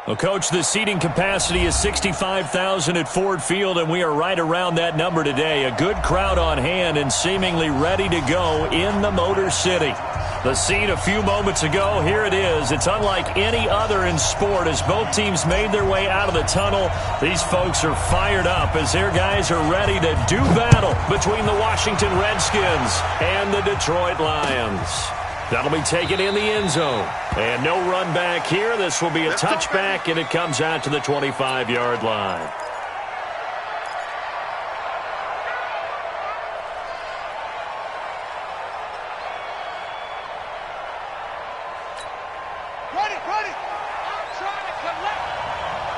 Well, Coach, the seating capacity is 65,000 at Ford Field, and we are right around that number today. A good crowd on hand and seemingly ready to go in the Motor City. The scene a few moments ago, here it is. It's unlike any other in sport as both teams made their way out of the tunnel. These folks are fired up as their guys are ready to do battle between the Washington Redskins and the Detroit Lions. That'll be taken in the end zone. And no run back here. This will be a touchback, and it comes out to the 25-yard line.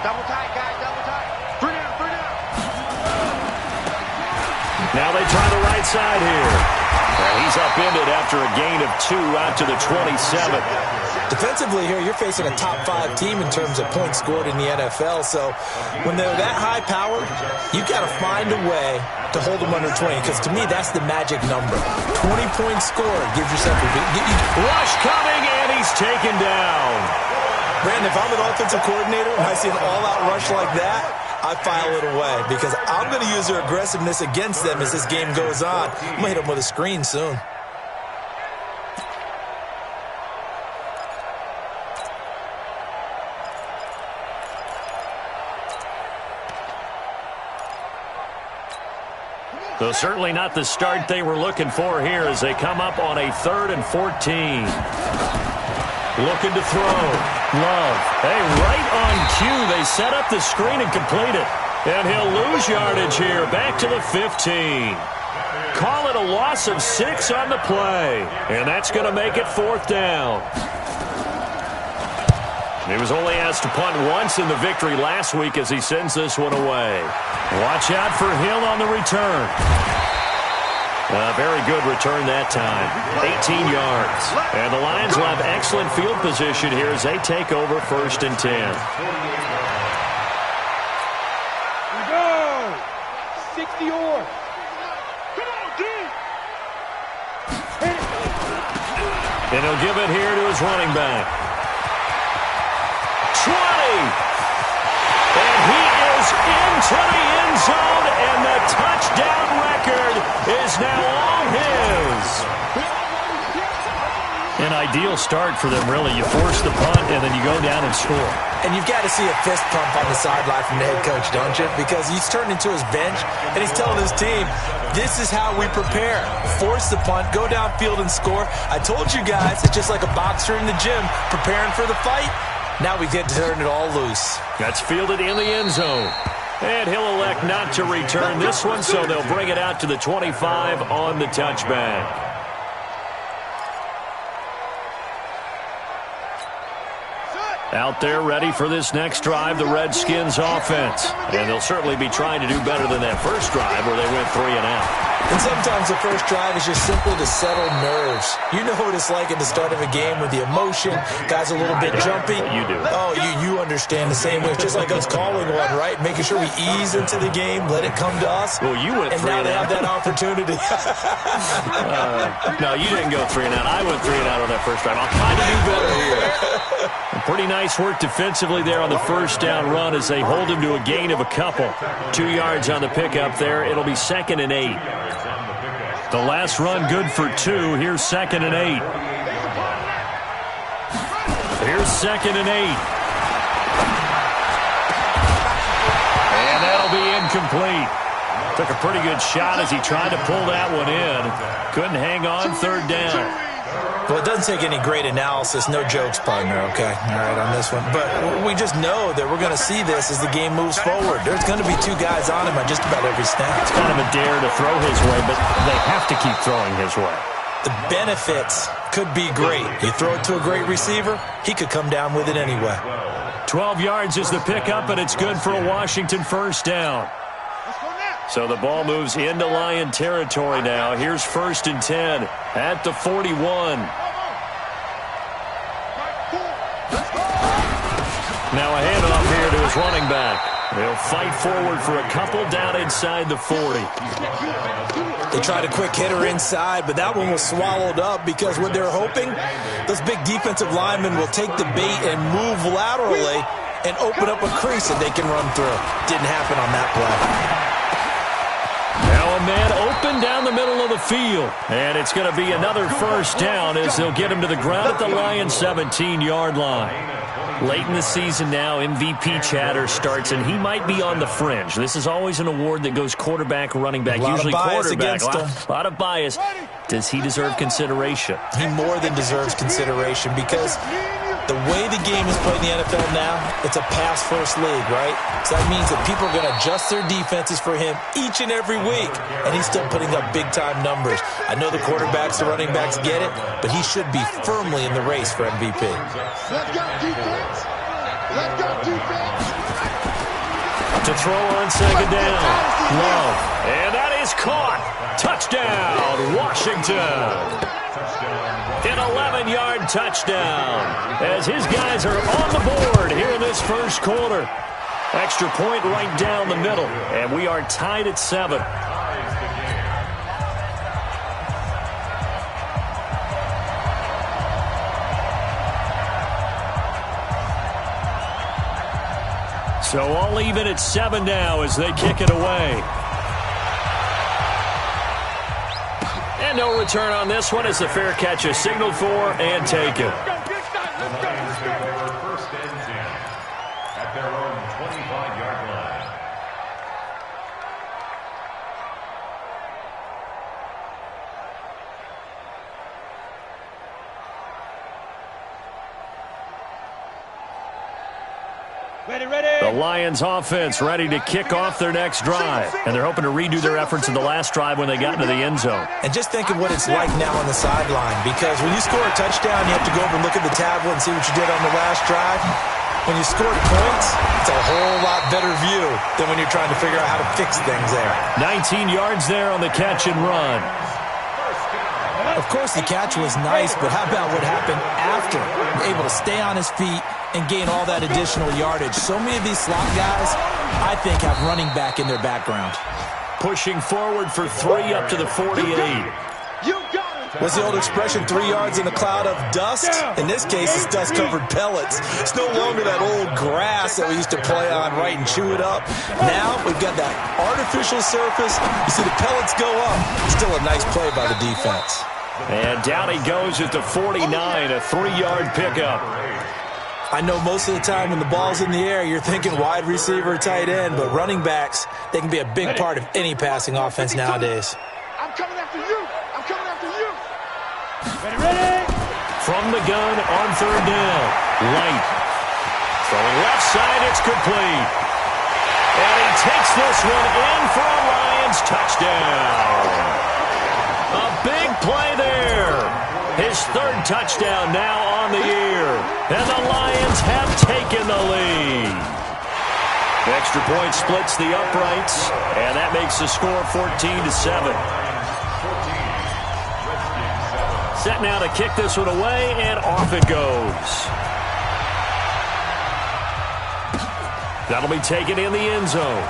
Double tight, guys, double tight. Three down. Now they try the right side here. And he's upended after a gain of 2 out to the 27. Defensively here, you're facing a top-5 team in terms of points scored in the NFL. So when they're that high-powered, you've got to find a way to hold them under 20. Because to me, that's the magic number. 20-point score gives yourself a big... Rush coming, and he's taken down. Brandon, if I'm an offensive coordinator and I see an all-out rush like that, I file it away because I'm going to use their aggressiveness against them as this game goes on. I'm going to hit them with a screen soon. So certainly not the start they were looking for here as they come up on a 3rd and 14. Looking to throw. Love. Hey, right on cue. They set up the screen and complete it. And he'll lose yardage here. Back to the 15. Call it a loss of 6 on the play. And that's going to make it 4th down. He was only asked to punt once in the victory last week as he sends this one away. Watch out for Hill on the return. A very good return that time. 18 yards. And the Lions will have excellent field position here as they take over 1st and 10. Here we go. 60 or. Come on, D. And he'll give it here to his running back. 20. And he is into the end zone, and the touchdown record is now all his. An ideal start for them, really. You force the punt, and then you go down and score. And you've got to see a fist pump on the sideline from the head coach, don't you? Because he's turned into his bench, and he's telling his team, this is how we prepare. Force the punt, go downfield and score. I told you guys, it's just like a boxer in the gym preparing for the fight. Now we get to turn it all loose. That's fielded in the end zone. And he'll elect not to return this one, so they'll bring it out to the 25 on the touchback. Out there ready for this next drive, the Redskins offense. And they'll certainly be trying to do better than that first drive where they went 3 and out. And sometimes the first drive is just simply to settle nerves. You know what it's like at the start of a game with the emotion. Guys a little bit jumpy. You do. Oh, you understand the same way. It's just like us calling one, right? Making sure we ease into the game, let it come to us. Well, you went 3 and out. And now they have that opportunity. No, you didn't go 3 and out. I went 3 and out on that first drive. I'll try to do better here. Pretty nice work defensively there on the first down run as they hold him to a gain of a couple. 2 yards on the pickup there. It'll be 2nd and 8. The last run good for 2. Here's 2nd and 8. Here's 2nd and 8. And that'll be incomplete. Took a pretty good shot as he tried to pull that one in. Couldn't hang on 3rd down. Well, it doesn't take any great analysis. No jokes, partner, okay? All right, on this one. But we just know that we're going to see this as the game moves forward. There's going to be 2 guys on him on just about every snap. It's kind of a dare to throw his way, but they have to keep throwing his way. The benefits could be great. You throw it to a great receiver, he could come down with it anyway. 12 yards is the pickup, and it's good for a Washington first down. So the ball moves into Lion territory now. Here's 1st and 10 at the 41. Now a handoff here to his running back. They'll fight forward for a couple down inside the 40. They tried a quick hitter inside, but that one was swallowed up because what they're hoping, those big defensive linemen will take the bait and move laterally and open up a crease that they can run through. Didn't happen on that play. Now a man open down the middle of the field. And it's going to be another first down as they'll get him to the ground at the Lions' 17-yard line. Late in the season now, MVP chatter starts, and he might be on the fringe. This is always an award that goes quarterback, running back, usually quarterback. A lot of bias. Does he deserve consideration? He more than deserves consideration because the way the game is played in the NFL now, it's a pass-first league, right? So that means that people are going to adjust their defenses for him each and every week, and he's still putting up big-time numbers. I know the quarterbacks, the running backs get it, but he should be firmly in the race for MVP. Let's go, defense! Let's go, defense! To throw on second down. Love. And that is caught. Touchdown, Washington. An 11-yard touchdown as his guys are on the board here in this first quarter. Extra point right down the middle, and we are tied at 7. So all even at 7 now as they kick it away. And no return on this one as the fair catch is signaled for and taken. First and 10 at their own 25-yard line. The Lions offense ready to kick off their next drive. And they're hoping to redo their efforts in the last drive when they got into the end zone. And just think of what it's like now on the sideline, because when you score a touchdown, you have to go over and look at the tablet and see what you did on the last drive. When you scored points, it's a whole lot better view than when you're trying to figure out how to fix things there. 19 yards there on the catch and run. Of course, the catch was nice, but how about what happened after? Able to stay on his feet and gain all that additional yardage. So many of these slot guys, I think, have running back in their background. Pushing forward for 3 up to the 48. What's the old expression, 3 yards in a cloud of dust? In this case, it's dust-covered pellets. It's no longer that old grass that we used to play on, right, and chew it up. Now, we've got that artificial surface. You see the pellets go up. Still a nice play by the defense. And down he goes at the 49, a 3-yard pickup. I know most of the time when the ball's in the air, you're thinking wide receiver, tight end, but running backs, they can be a big part of any passing offense nowadays. I'm coming after you. I'm coming after you. Ready? From the gun on 3rd down. Light. Throwing left side, it's complete. And he takes this one in for a Lions touchdown. A big play there. His 3rd touchdown now on the year. And the Lions have taken the lead. Extra point splits the uprights, and that makes the score 14-7. Set now to kick this one away, and off it goes. That'll be taken in the end zone.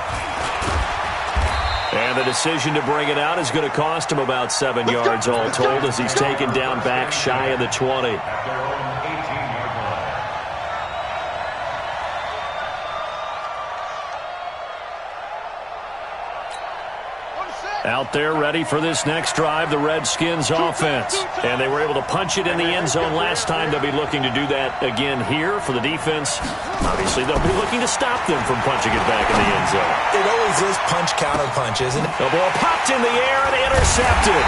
And the decision to bring it out is going to cost him about 7 yards all told as he's taken down back shy of the 20. Out there ready for this next drive, the Redskins offense. And they were able to punch it in the end zone last time. They'll be looking to do that again here for the defense. Obviously, they'll be looking to stop them from punching it back in the end zone. It always is punch-counter-punch, isn't it? The ball popped in the air and intercepted.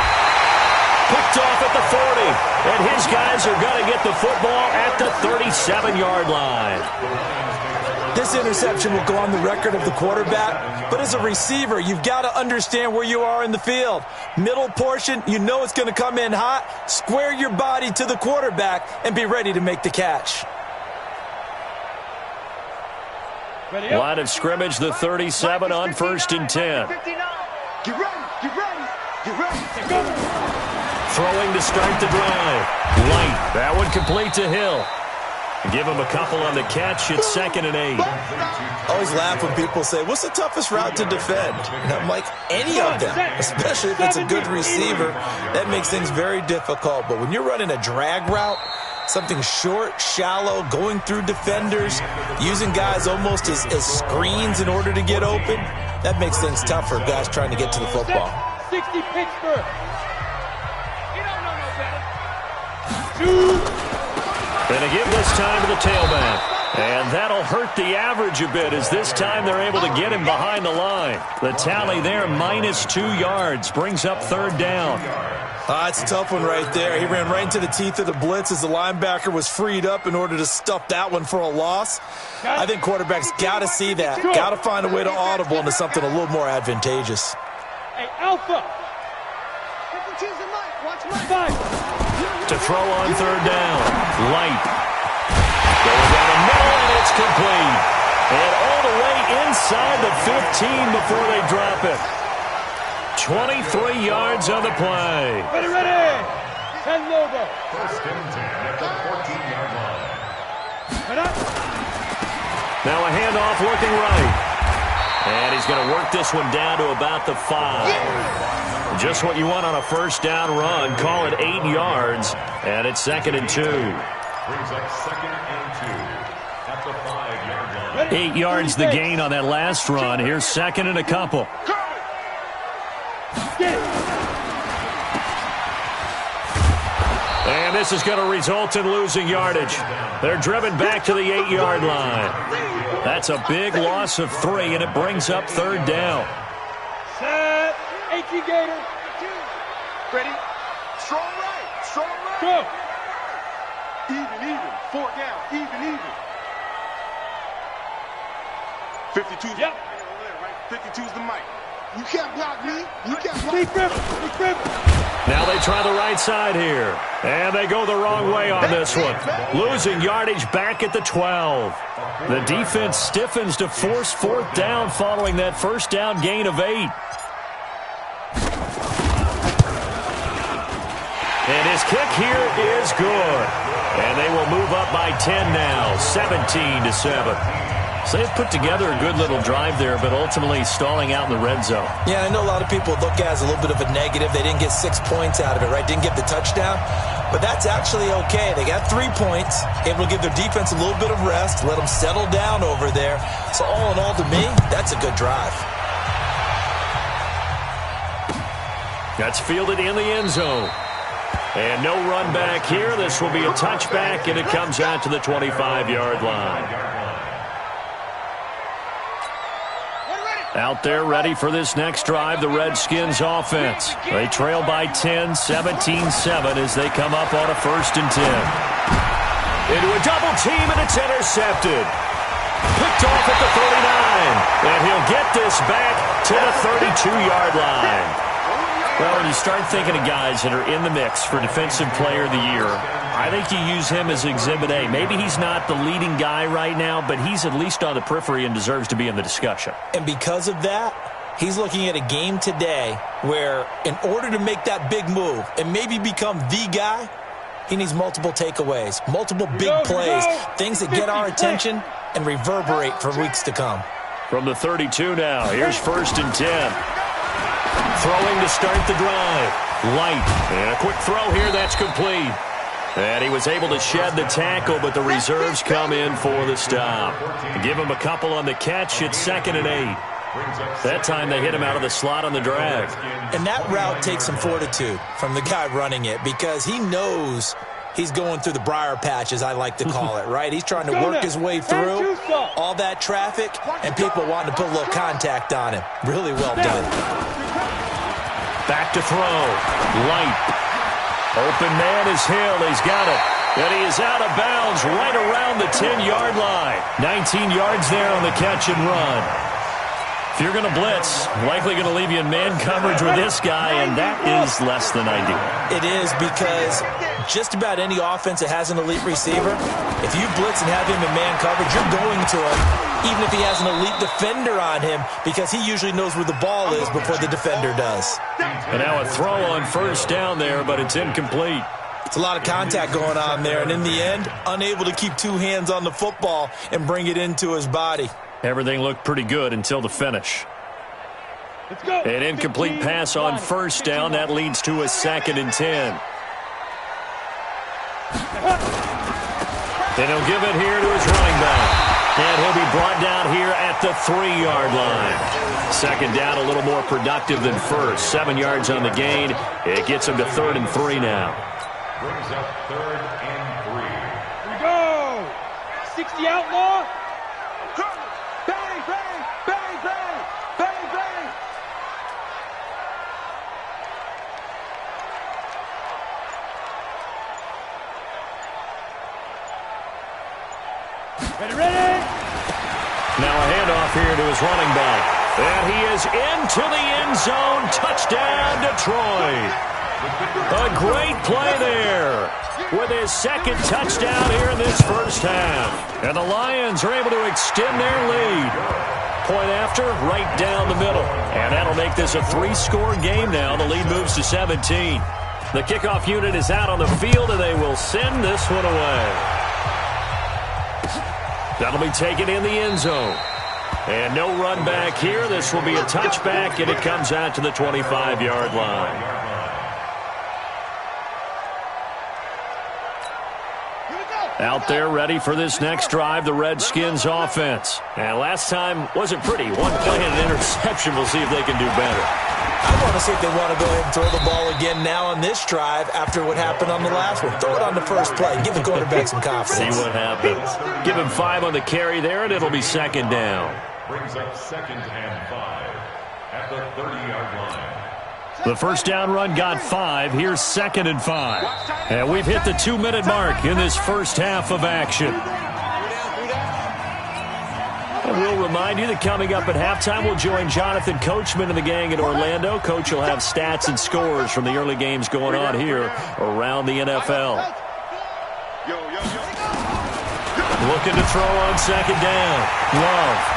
Picked off at the 40. And his guys are going to get the football at the 37-yard line. This interception will go on the record of the quarterback, but as a receiver, you've got to understand where you are in the field. Middle portion, you know it's going to come in hot. Square your body to the quarterback and be ready to make the catch. Line of scrimmage, the 37 on 1st and 10. Get ready, get ready, get ready. Go. Throwing to start the drive. Light. That one complete to Hill. Give him a couple on the catch. It's 2nd and 8. I always laugh when people say, what's the toughest route to defend? And I'm like, any of them, especially if it's a good receiver. That makes things very difficult. But when you're running a drag route, Something short, shallow, going through defenders, using guys almost as screens in order to get open. That makes things tough for guys trying to get to the football. 60 Pittsburgh. You don't know no better. Gonna give this time to the tailback. And that'll hurt the average a bit as this time they're able to get him behind the line. The tally there, -2 yards, brings up 3rd down. It's a tough one right there. He ran right into the teeth of the blitz as the linebacker was freed up in order to stuff that one for a loss. I think quarterbacks got to see that. Got to find a way to audible into something a little more advantageous. Hey, Alpha. To throw on 3rd down. Light. Goes down the middle, and it's complete. And all the way inside the 15 before they drop it. 23 yards on the play. Ready, ready. 10 Lobo. 1st and 10 at the 14-yard line. Now a handoff looking right. And he's going to work this one down to about the 5. Just what you want on a 1st down run. Call it 8 yards. And it's 2nd and 2. Brings up 2nd and 2 at the 5-yard line. 8 yards the gain on that last run. Here's 2nd and a couple. And this is going to result in losing yardage. They're driven back to the 8-yard line. That's a big loss of 3, and it brings up 3rd down. Set. 18 Gator. Ready? Strong right. Strong right. Go. Even. 4 down. Even. 52. Yep. 52's the mic. You can't block me. You can't block Big grip. Now they try the right side here. And they go the wrong way on this one. Losing yardage back at the 12. The defense stiffens to force 4th down following that 1st down gain of 8. And his kick here is good. And they will move up by 10 now, 17-7. So they've put together a good little drive there, but ultimately stalling out in the red zone. Yeah, I know a lot of people look at it as a little bit of a negative. They didn't get 6 points out of it, right? Didn't get the touchdown. But that's actually okay. They got 3 points. Able to give their defense a little bit of rest, let them settle down over there. So all in all, to me, that's a good drive. That's fielded in the end zone. And no run back here. This will be a touchback, and it comes out to the 25-yard line. Out there ready for this next drive, the Redskins offense. They trail by 10, 17-7 as they come up on a 1st and 10. Into a double team, and it's intercepted. Picked off at the 39. And he'll get this back to the 32-yard line. Well, when you start thinking of guys that are in the mix for Defensive Player of the Year, I think you use him as Exhibit A. Maybe he's not the leading guy right now, but he's at least on the periphery and deserves to be in the discussion. And because of that, he's looking at a game today where in order to make that big move and maybe become the guy, he needs multiple takeaways, multiple big plays, things that get our attention and reverberate for weeks to come. From the 32 now, here's 1st and 10. Throwing to start the drive. Light. And a quick throw here. That's complete. And he was able to shed the tackle, but the reserves come in for the stop. Give him a couple on the catch. It's 2nd and 8. That time they hit him out of the slot on the drag. And that route takes some fortitude from the guy running it because he knows he's going through the briar patch, as I like to call it, right? He's trying to work his way through all that traffic and people wanting to put a little contact on him. Really well done. Back to throw. Light. Open man is Hill. He's got it. And he is out of bounds right around the 10-yard line. 19 yards there on the catch and run. If you're going to blitz, likely going to leave you in man coverage with this guy, and that is less than ideal. It is because just about any offense that has an elite receiver, if you blitz and have him in man coverage, you're going to him, even if he has an elite defender on him, because he usually knows where the ball is before the defender does. And now a throw on 1st down there, but it's incomplete. It's a lot of contact going on there, and in the end, unable to keep 2 hands on the football and bring it into his body. Everything looked pretty good until the finish. Let's go. An incomplete pass on 1st down. That leads to a 2nd and 10. And he'll give it here to his running back. And he'll be brought down here at the 3-yard line. Second down, a little more productive than first. 7 yards on the gain. It gets him to 3rd and 3 now. Brings up 3rd and 3. Here we go. 60 outlaw. Bang, bang, bang, bang, bang, bang. Ready, ready. Now a handoff here to his running back. And he is into the end zone. Touchdown, Detroit. A great play there with his second touchdown here in this first half. And the Lions are able to extend their lead. Point after, right down the middle. And that'll make this a 3-score game now. The lead moves to 17. The kickoff unit is out on the field, and they will send this one away. That'll be taken in the end zone. And no run back here. This will be a touchback, and it comes out to the 25-yard line. Out there ready for this next drive, the Redskins offense. And last time wasn't pretty. One play and an interception. We'll see if they can do better. I want to see if they want to go ahead and throw the ball again now on this drive after what happened on the last one. Throw it on the first play. Give the quarterback some confidence. See what happens. Give him 5 on the carry there, and it'll be second down. Brings up 2nd and 5 at the 30-yard line. The first down run got 5. Here's 2nd and 5. And we've hit the 2-minute mark in this first half of action. And we'll remind you that coming up at halftime, we'll join Jonathan Coachman and the gang in Orlando. Coach will have stats and scores from the early games going on here around the NFL. Looking to throw on second down. Love.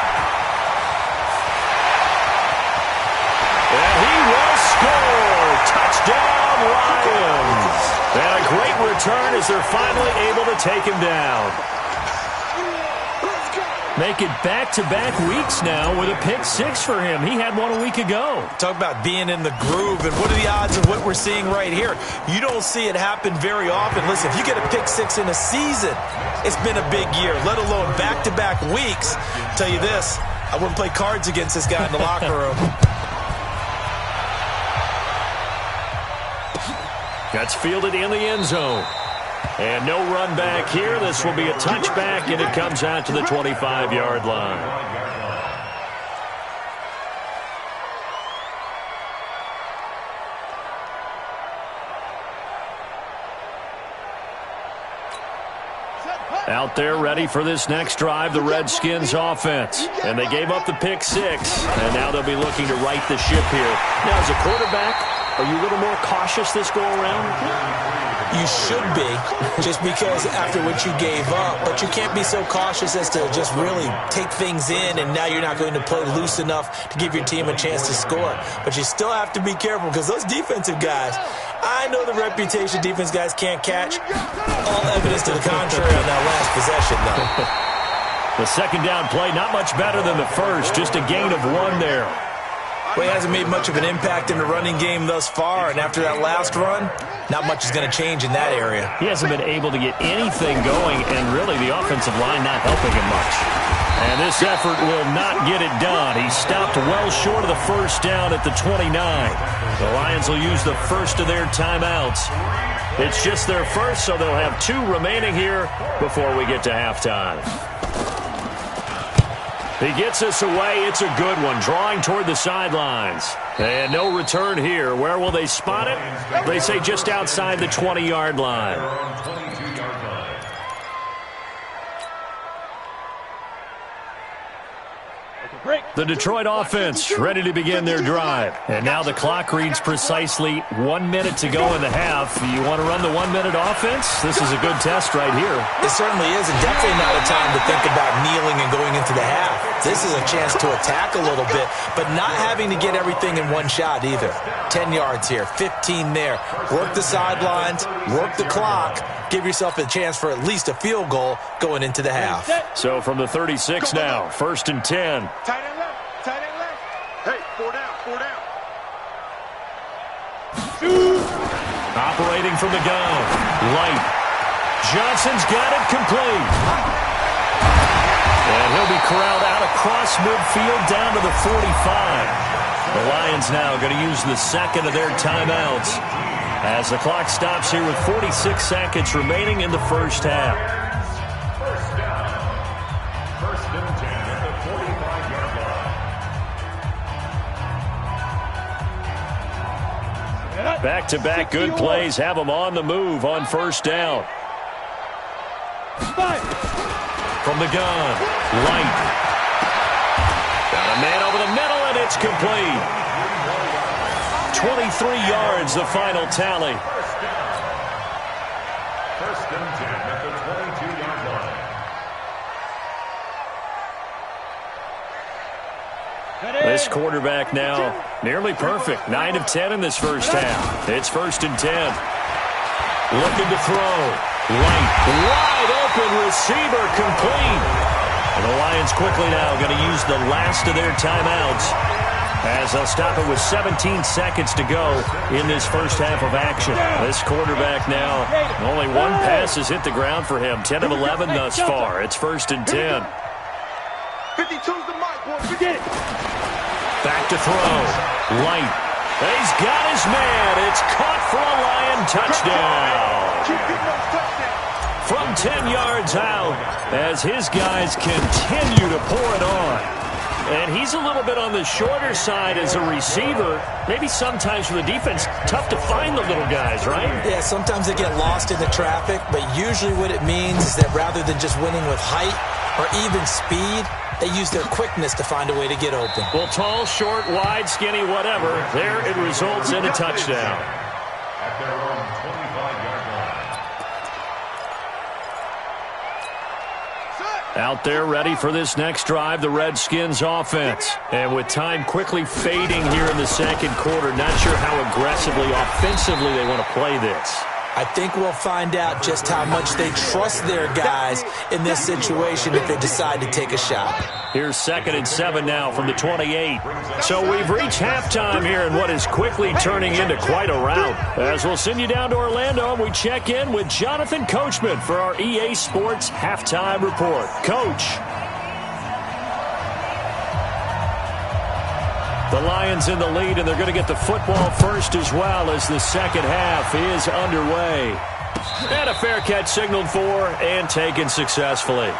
And he will score. Touchdown, Lions. And a great return as they're finally able to take him down. Make it back-to-back weeks now with a pick 6 for him. He had one a week ago. Talk about being in the groove, and what are the odds of what we're seeing right here? You don't see it happen very often. Listen, if you get a pick 6 in a season, it's been a big year, let alone back-to-back weeks. I'll tell you this, I wouldn't play cards against this guy in the locker room. That's fielded in the end zone. And no run back here. This will be a touchback, and it comes out to the 25-yard line. Out there ready for this next drive, the Redskins offense. And they gave up the pick 6, and now they'll be looking to right the ship here. Now, as a quarterback, are you a little more cautious this go-around? You should be, just because after what you gave up. But you can't be so cautious as to just really take things in, and now you're not going to play loose enough to give your team a chance to score. But you still have to be careful, because those defensive guys, I know the reputation defense guys can't catch. All evidence to the contrary on that last possession, though. The second down play, not much better than the first, just a gain of 1 there. Well, he hasn't made much of an impact in the running game thus far, and after that last run, not much is going to change in that area. He hasn't been able to get anything going, and really the offensive line not helping him much. And this effort will not get it done. He stopped well short of the first down at the 29. The Lions will use the first of their timeouts. It's just their first, so they'll have 2 remaining here before we get to halftime. He gets us away. It's a good one. Drawing toward the sidelines. And no return here. Where will they spot it? They say just outside the 20-yard line. The Detroit offense ready to begin their drive. And now the clock reads precisely 1 minute to go in the half. You want to run the 1 minute offense? This is a good test right here. It certainly is, and definitely not a time to think about kneeling and going into the half. This is a chance to attack a little bit, but not having to get everything in one shot either. 10 yards here, 15 there. Work the sidelines, work the clock. Give yourself a chance for at least a field goal going into the half. So from the 36 now, 1st and 10. Tight end left. Tight end left. Hey, 4 down. 4 down. Operating from the gun. Light. Johnson's got it complete. And he'll be corralled out across midfield down to the 45. The Lions now going to use the second of their timeouts as the clock stops here with 46 seconds remaining in the first half. First down. First and 10 at the 45-yard line. Back-to-back good plays have them on the move on first down. From the gun, Light. Got a man over the middle, and it's complete. 23 yards, the final tally. First and 10 at the 22-yard line. This quarterback now nearly perfect. 9 of 10 in this first half. It's first and 10. Looking to throw. Light, wide open receiver, complete. And the Lions quickly now going to use the last of their timeouts as they'll stop it with 17 seconds to go in this first half of action. This quarterback now, only one pass has hit the ground for him. 10 of 11 thus far. It's first and 10. 52's the mark, boy. Forget it. Back to throw. Light. He's got his man. It's caught for a Lion touchdown. From 10 yards out as his guys continue to pour it on. And he's a little bit on the shorter side as a receiver. Maybe sometimes for the defense, tough to find the little guys, right? Yeah, sometimes they get lost in the traffic, but usually what it means is that rather than just winning with height or even speed, they use their quickness to find a way to get open. Well, tall, short, wide, skinny, whatever, there it results in a touchdown. At their own 25-yard line. Out there ready for this next drive, the Redskins offense. And with time quickly fading here in the second quarter, not sure how aggressively, offensively they want to play this. I think we'll find out just how much they trust their guys in this situation if they decide to take a shot. Here's 2nd and 7 now from the 28. So we've reached halftime here in what is quickly turning into quite a rout. As we'll send you down to Orlando, and we check in with Jonathan Coachman for our EA Sports Halftime Report. Coach. The Lions in the lead, and they're going to get the football first as well as the second half is underway. And a fair catch signaled for and taken successfully.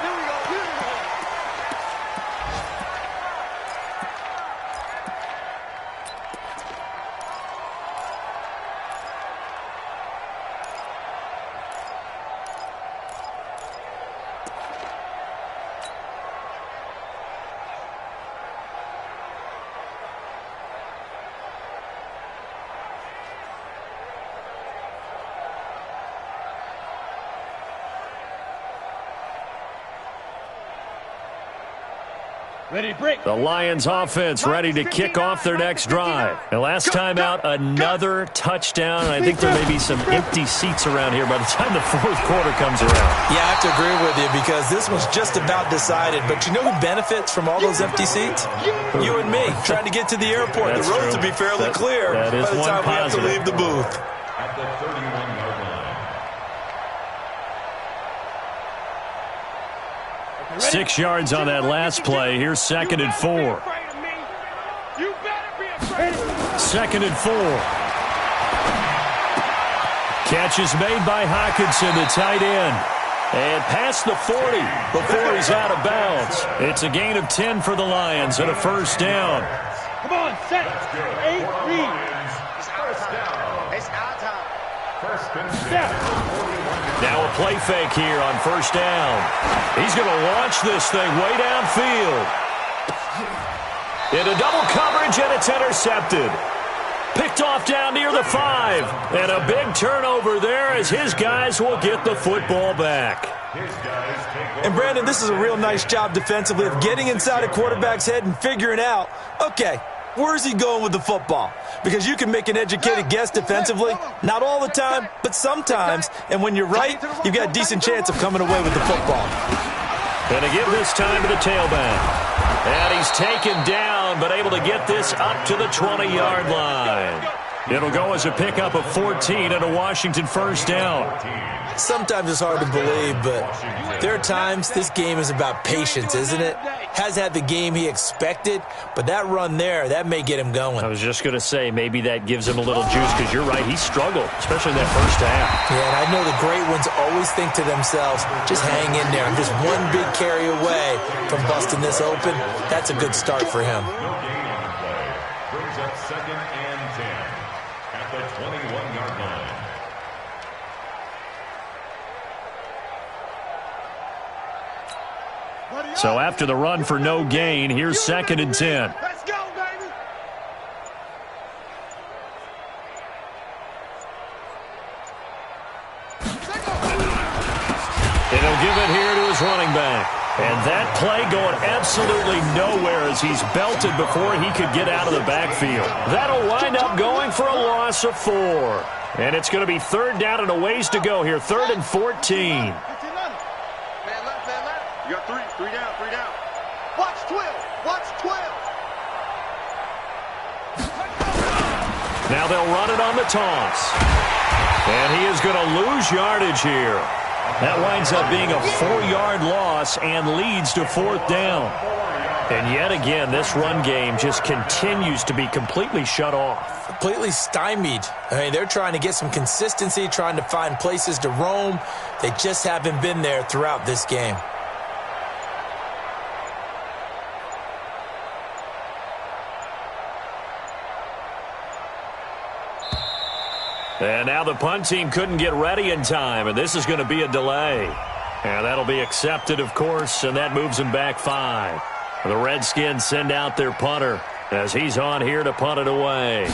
Ready to break. The Lions offense ready to kick off their next drive. And last time out, another touchdown. I think there may be some empty seats around here by the time the fourth quarter comes around. Yeah, I have to agree with you because this was just about decided. But you know who benefits from all those empty seats? You and me, trying to get to the airport. That's the roads true. will be fairly clear that is by the one time we have to positive. leave the booth. At the 31-yard line. 6 yards on that last play. Here's 2nd and 4. You better be afraid. 2nd and 4. Catch is made by Hockenson, the tight end. And past the 40 before he's out of bounds. It's a gain of 10 for the Lions and a first down. Come on, set. 8, read. It's our time. It's our time. First and 10. Step. Now a play fake here on first down. He's going to launch this thing way downfield. Into double coverage, and it's intercepted. Picked off down near the 5. And a big turnover there as his guys will get the football back. His guys take And, Brandon, this is a real nice job defensively of getting inside a quarterback's head and figuring out, okay, where's he going with the football? Because you can make an educated guess defensively. Not all the time, but sometimes. And when you're right, you've got a decent chance of coming away with the football. Going to give this time to the tailback. And he's taken down, but able to get this up to the 20-yard line. It'll go as a pickup of 14 and a Washington first down. Sometimes it's hard to believe, but there are times this game is about patience, isn't it? Has had the game he expected, but that run there, that may get him going. I was just going to say, maybe that gives him a little juice, because you're right, he struggled, especially in that first half. Yeah, and I know the great ones always think to themselves, just hang in there. I'm just one big carry away from busting this open. That's a good start for him. No gain on the play. Brings up 2nd and 10 at the 21-yard line. So after the run for no gain, here's 2nd and 10. Let's go, baby. And he'll give it here to his running back. And that play going absolutely nowhere as he's belted before he could get out of the backfield. That'll wind up going for a loss of 4. And it's going to be 3rd down and a ways to go here. 3rd and 14. Man left, man left. You got 3. 3 down, 3 down. Watch 12. Watch 12. Now they'll run it on the toss. And he is going to lose yardage here. That winds up being a 4-yard loss and leads to 4th down. And yet again, this run game just continues to be completely shut off. Completely stymied. I mean, they're trying to get some consistency, trying to find places to roam. They just haven't been there throughout this game. And now the punt team couldn't get ready in time, and this is going to be a delay. And that'll be accepted, of course, and that moves him back 5. The Redskins send out their punter as he's on here to punt it away.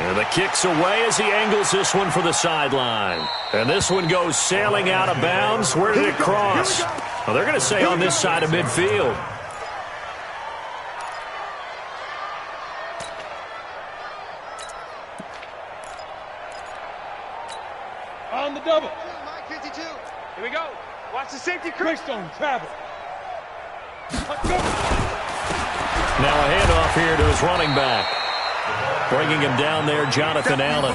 And the kick's away as he angles this one for the sideline. And this one goes sailing out of bounds. Where did it cross? Well, they're going to say on this side of midfield. On the double. Mike 52. Here we go. Watch the safety crease on travel. Let's go. Now a handoff here to his running back. Bringing him down there, Jonathan Allen.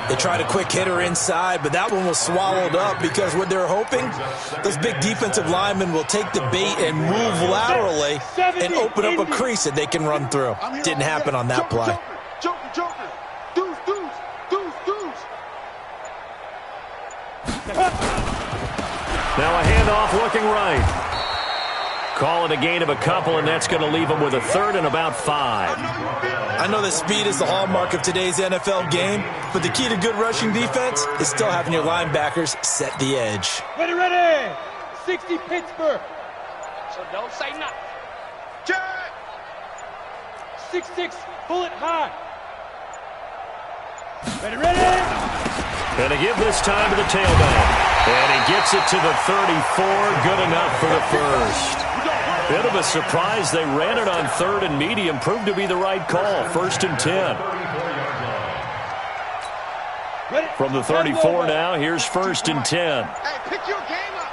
They tried a quick hitter inside, but that one was swallowed up because what they're hoping, those big defensive linemen will take the bait and move laterally and open up a crease that they can run through. Didn't happen on that play. Joker. Deuce, deuce, deuce, deuce. Now a handoff looking right. Call it a gain of a couple, and that's going to leave him with a 3rd and about 5. I know that speed is the hallmark of today's NFL game, but the key to good rushing defense is still having your linebackers set the edge. Ready, ready. 60 Pittsburgh. So don't say nothing. Check. 6-6 bullet high. Ready, ready. And to give this time to the tailback. And he gets it to the 34. Good enough for the first. Bit of a surprise. They ran it on 3rd and medium. Proved to be the right call. 1st and 10. From the 34 now, here's 1st and 10. Hey, pick your game up.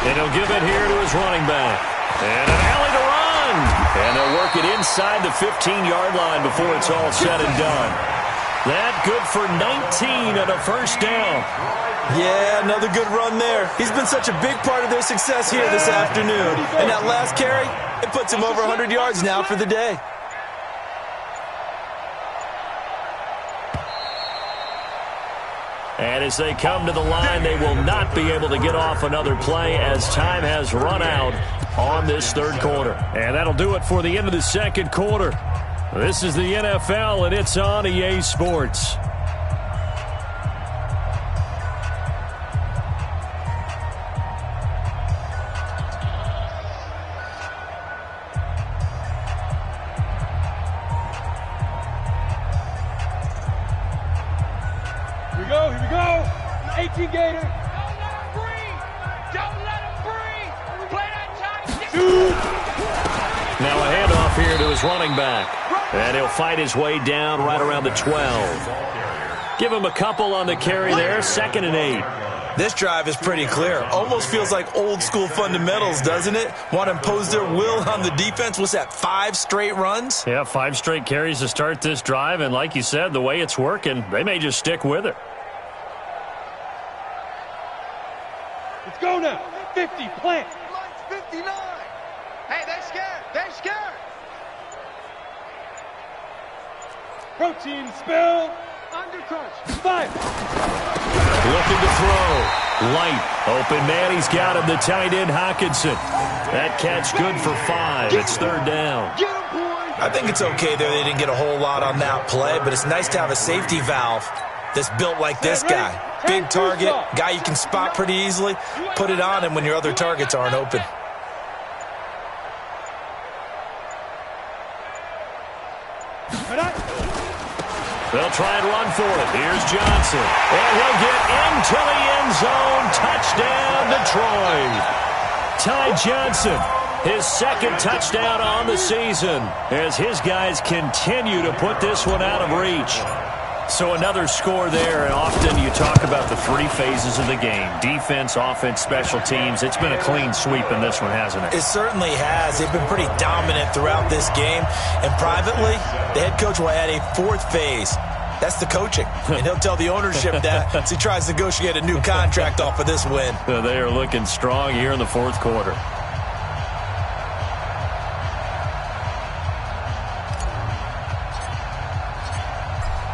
And he'll give it here to his running back. And an alley to run. And they'll work it inside the 15-yard line before it's all said and done. That good for 19 and a first down. Yeah, another good run there. He's been such a big part of their success here this afternoon. And that last carry, it puts him over 100 yards now for the day. And as they come to the line, they will not be able to get off another play as time has run out on this 3rd quarter. And that'll do it for the end of the 2nd quarter. This is the NFL, and it's on EA Sports. Here we go. 18 Gator. Don't let him breathe. Don't let him breathe. Play that tight. Now a handoff here to his running back. And he'll fight his way down right around the 12. Give him a couple on the carry there. 2nd and 8. This drive is pretty clear. Almost feels like old school fundamentals, doesn't it? Want to impose their will on the defense. What's that, 5 straight runs? Yeah, 5 straight carries to start this drive, and like you said, the way it's working, they may just stick with it. Let's go now. 50, plant. 59. Hey, they're scared. They're scared. Protein spill. Undercrunch. 5. Looking to throw. Light. Open man. He's got him. The tight end, Hockenson. That catch good for 5. It's third down. Get him, boys. I think it's okay there. They didn't get a whole lot on that play, but it's nice to have a safety valve that's built like this guy. Big target, guy you can spot pretty easily. Put it on him when your other targets aren't open. They'll try and run for it. Here's Johnson. And he'll get into the end zone. Touchdown, Detroit. Ty Johnson, his second touchdown on the season as his guys continue to put this one out of reach. So another score there, and often you talk about the 3 phases of the game. Defense, offense, special teams. It's been a clean sweep in this one, hasn't it? It certainly has. They've been pretty dominant throughout this game. And privately, the head coach will add a 4th phase. That's the coaching. And he'll tell the ownership that as he tries to negotiate a new contract off of this win. They are looking strong here in the 4th quarter.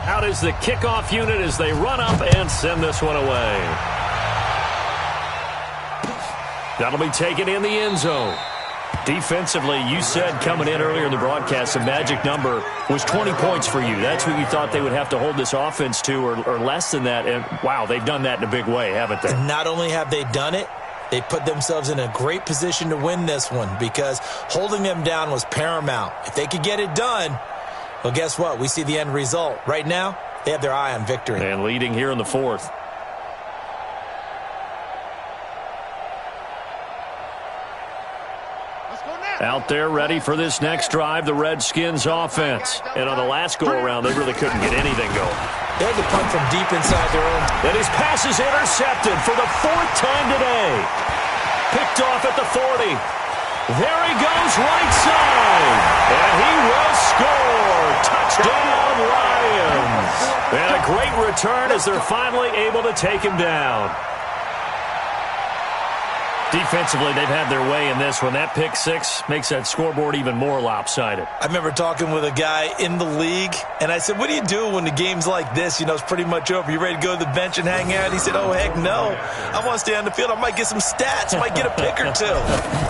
Out is the kickoff unit as they run up and send this one away. That'll be taken in the end zone. Defensively, you said coming in earlier in the broadcast, the magic number was 20 points for you. That's what you thought they would have to hold this offense to or less than that. And, wow, they've done that in a big way, haven't they? And not only have they done it, they put themselves in a great position to win this one because holding them down was paramount. If they could get it done, well, guess what? We see the end result. Right now, they have their eye on victory. And leading here in the 4th. Out there ready for this next drive, the Redskins offense. And on the last go-around, they really couldn't get anything going. They had to punt from deep inside their own. And his pass is intercepted for the 4th time today. Picked off at the 40. There he goes right side. And he will score. Touchdown, Lions. And a great return as they're finally able to take him down. Defensively, they've had their way in this one. That pick 6 makes that scoreboard even more lopsided. I remember talking with a guy in the league, and I said, what do you do when the game's like this? You know, it's pretty much over. You ready to go to the bench and hang out? He said, oh, heck no. I want to stay on the field. I might get some stats. I might get a pick or 2.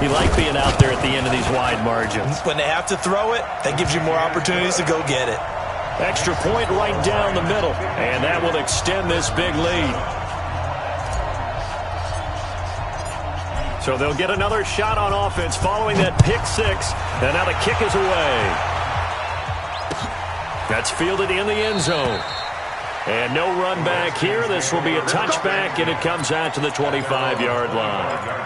You like being out there at the end of these wide margins. When they have to throw it, that gives you more opportunities to go get it. Extra point right down the middle, and that will extend this big lead. So they'll get another shot on offense following that pick 6. And now the kick is away. That's fielded in the end zone. And no run back here. This will be a touchback, and it comes out to the 25-yard line.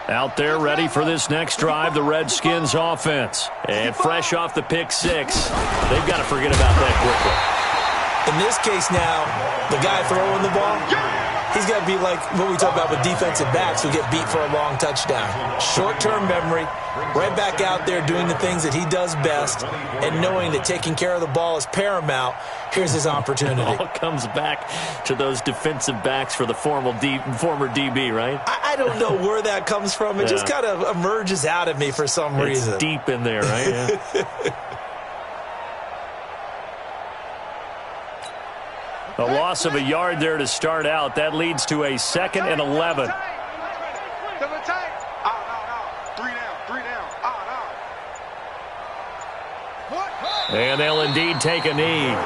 Out there ready for this next drive, the Redskins offense. And fresh off the pick 6, they've got to forget about that quickly. In this case now, the guy throwing the ball, he's got to be like what we talk about with defensive backs who get beat for a long touchdown. Short-term memory, right back out there doing the things that he does best, and knowing that taking care of the ball is paramount. Here's his opportunity. It all comes back to those defensive backs for the former DB, right? I don't know where that comes from. It just kind of emerges out of me for some reason. It's deep in there, right? Yeah. A loss of a yard there to start out. That leads to a 2nd and 11. And they'll indeed take a knee.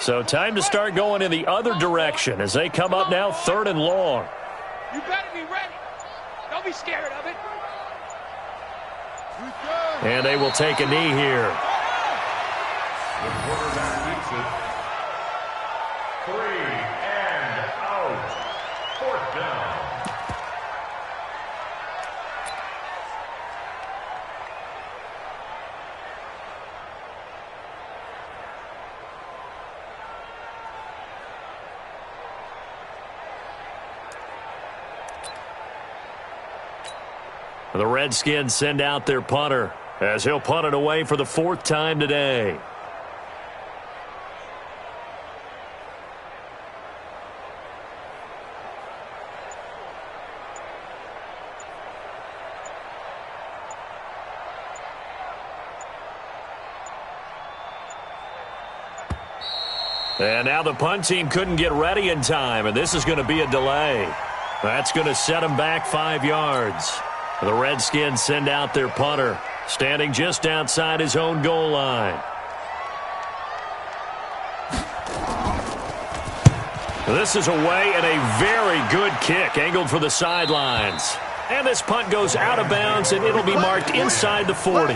So time to start going in the other direction as they come up now 3rd and long. You better be ready. Don't be scared of it. And they will take a knee here. The quarterback keeps it. 3 and out. 4th down. The Redskins send out their punter as he'll punt it away for the 4th time today. And now the punt team couldn't get ready in time, and this is going to be a delay. That's going to set them back 5 yards. The Redskins send out their punter, standing just outside his own goal line. This is away and a very good kick, angled for the sidelines. And this punt goes out of bounds, and it'll be marked inside the 40.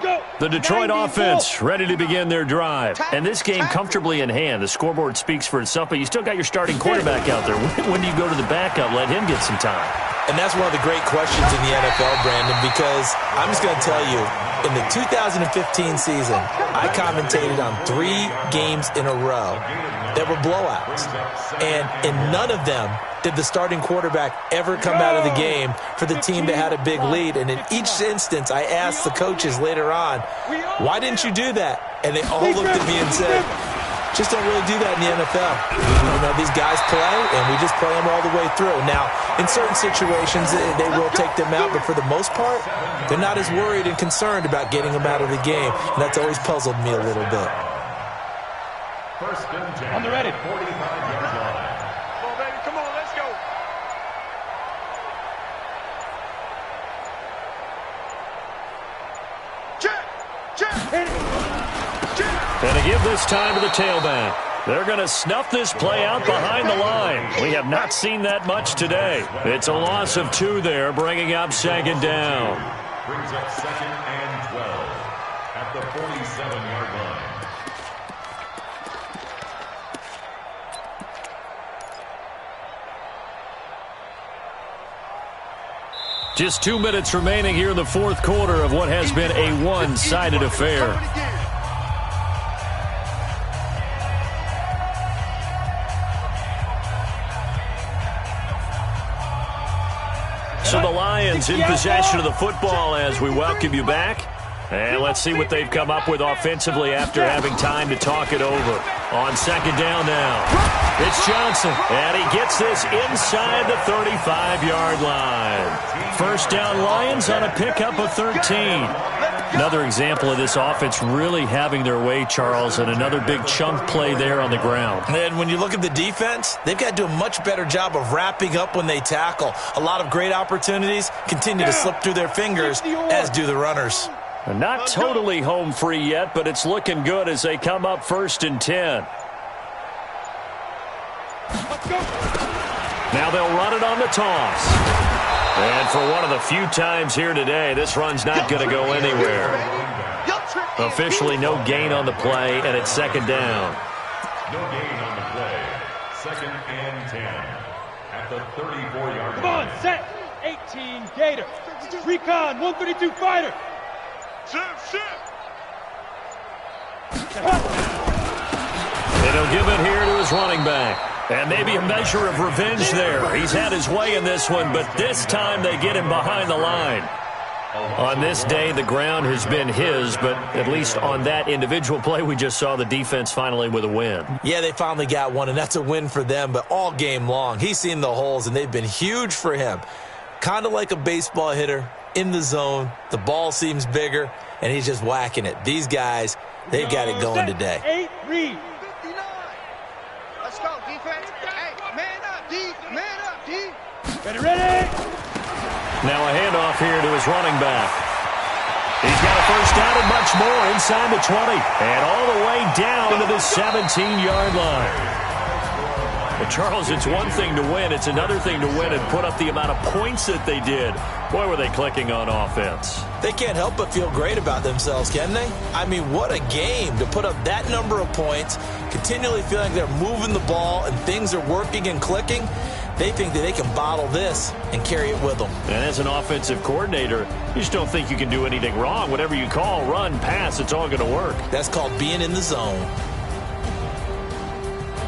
Go! The Detroit offense ready to begin their drive. And this game comfortably in hand. The scoreboard speaks for itself, but you still got your starting quarterback out there. When do you go to the backup? Let him get some time. And that's one of the great questions in the NFL, Brandon, because I'm just going to tell you, in the 2015 season, I commentated on 3 games in a row that were blowouts. And in none of them did the starting quarterback ever come out of the game for the team that had a big lead. And in each instance, I asked the coaches later on, why didn't you do that? And they all looked at me and said, just don't really do that in the NFL. You know, these guys play, and we just play them all the way through. Now, in certain situations, they will take them out, but for the most part, they're not as worried and concerned about getting them out of the game, and that's always puzzled me a little bit. First and 10. On the ready. 45-yard line. Come on, baby. Come on, let's go. Check. And to give this time to the tailback. They're going to snuff this play out behind the line. We have not seen that much today. It's a loss of 2 there, bringing up 2nd down. Brings up 2nd and 12 at the 47-yard line. Just 2 minutes remaining here in the 4th quarter of what has been a one-sided affair. So the Lions in possession of the football as we welcome you back. And let's see what they've come up with offensively after having time to talk it over. On 2nd down now, it's Johnson. And he gets this inside the 35-yard line. First down Lions on a pickup of 13. Another example of this offense really having their way, Charles, and another big chunk play there on the ground. And when you look at the defense, they've got to do a much better job of wrapping up when they tackle. A lot of great opportunities continue to slip through their fingers, as do the runners. Not totally home free yet, but it's looking good as they come up 1st and 10. Now they'll run it on the toss. And for one of the few times here today, this run's not going to go anywhere. Officially no gain on the play, and it's 2nd down. No gain on the play. 2nd and 10 at the 34-yard line. Come on, set. 18, Gator. Recon, 132 fighter. And he'll give it here to his running back. And maybe a measure of revenge there. He's had his way in this one, but this time they get him behind the line. On this day, the ground has been his, but at least on that individual play, we just saw the defense finally with a win. Yeah, they finally got one, and that's a win for them, but all game long, he's seen the holes, and they've been huge for him. Kind of like a baseball hitter in the zone. The ball seems bigger, and he's just whacking it. These guys, they've got it going today. 8, read. 59. Let's go, defense. Hey, man up, D. Man up, D. Ready. Now a handoff here to his running back. He's got a first down and much more inside the 20. And all the way down to the 17-yard line. But Charles, it's one thing to win. It's another thing to win and put up the amount of points that they did. Boy, were they clicking on offense. They can't help but feel great about themselves, can they? I mean, what a game to put up that number of points, continually feeling they're moving the ball and things are working and clicking. They think that they can bottle this and carry it with them. And as an offensive coordinator, you just don't think you can do anything wrong. Whatever you call, run, pass, it's all going to work. That's called being in the zone.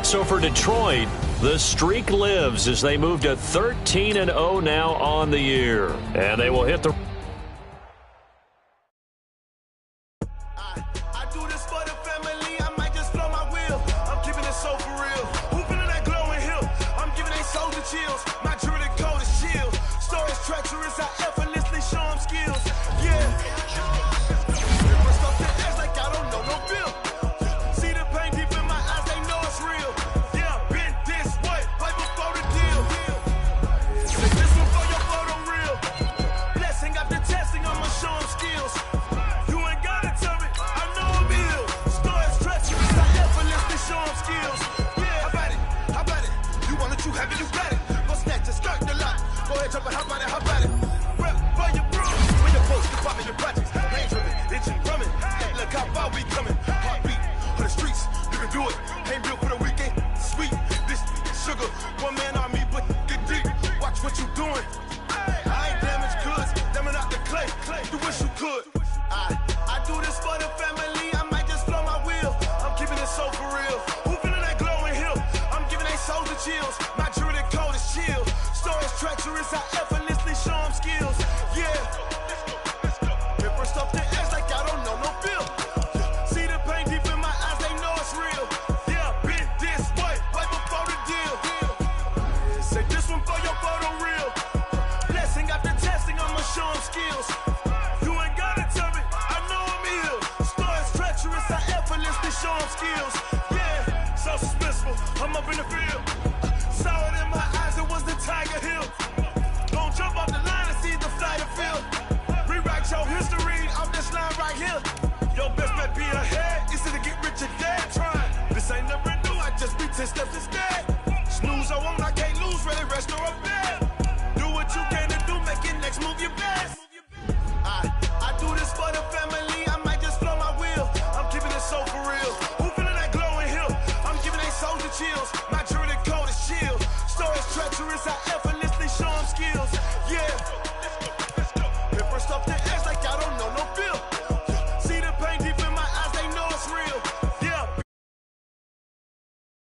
So for Detroit, the streak lives as they move to 13-0 now on the year. And they will hit the... I do this for the family, I might just blow my wheel. I'm keeping it so for real. Hooping in that glowing hill. I'm giving they soldier chills. My jewelry code is chill. Stories treacherous, I effortlessly show them skills. Yeah. First off the edge like I don't know no bill. See the pain deep in my eyes, they know it's real. Yeah, been this way, right before the deal. Take this one for your photo reel. Blessing after testing, I'ma show them skills. You ain't gotta tell me, I know I'm ill. Stories treacherous, I effortlessly show them skills. Yeah, how about it? You want it, you have it, you got it. Go snatch a skirt the lot. Go ahead, jump it, how about it? Rep for your bro. When your post, department, your projects. Range driven, itching, drumming. Hey, look how far we coming. Heartbeat on the streets, you can do it. Ain't built for the weekend. Sweet, this sugar. One man army, but get deep. Watch what you doing. I ain't damaged goods, damn out the clay. You wish you could. I do this for the family, I might just blow my wheel. I'm keeping it so for real. Hooping in that glowing hill. I'm giving they soldier chills. My jewelry code is chill. Stories treacherous, I effortlessly show them skills. Yeah. Paper stuff the edge like I don't know no bill. See the pain deep in my eyes, they know it's real. Yeah, been this way, right before the deal. Say this one for your photo reel. Blessing after testing, I'ma show them skills. You ain't gotta tell me, I know I'm ill. Stories treacherous, I effortlessly show them skills. Yeah, so suspenseful, I'm up in the field. Saw it in my eyes, it was the Tiger Hill. Don't jump off the line and see the flight of field. Rewrite your history off this line right here. Your best bet be ahead, easy to get rich or dead. Trying, this ain't never new, I just be 10 steps instead. Snooze, I won't, I can't lose, ready, rest or a bed.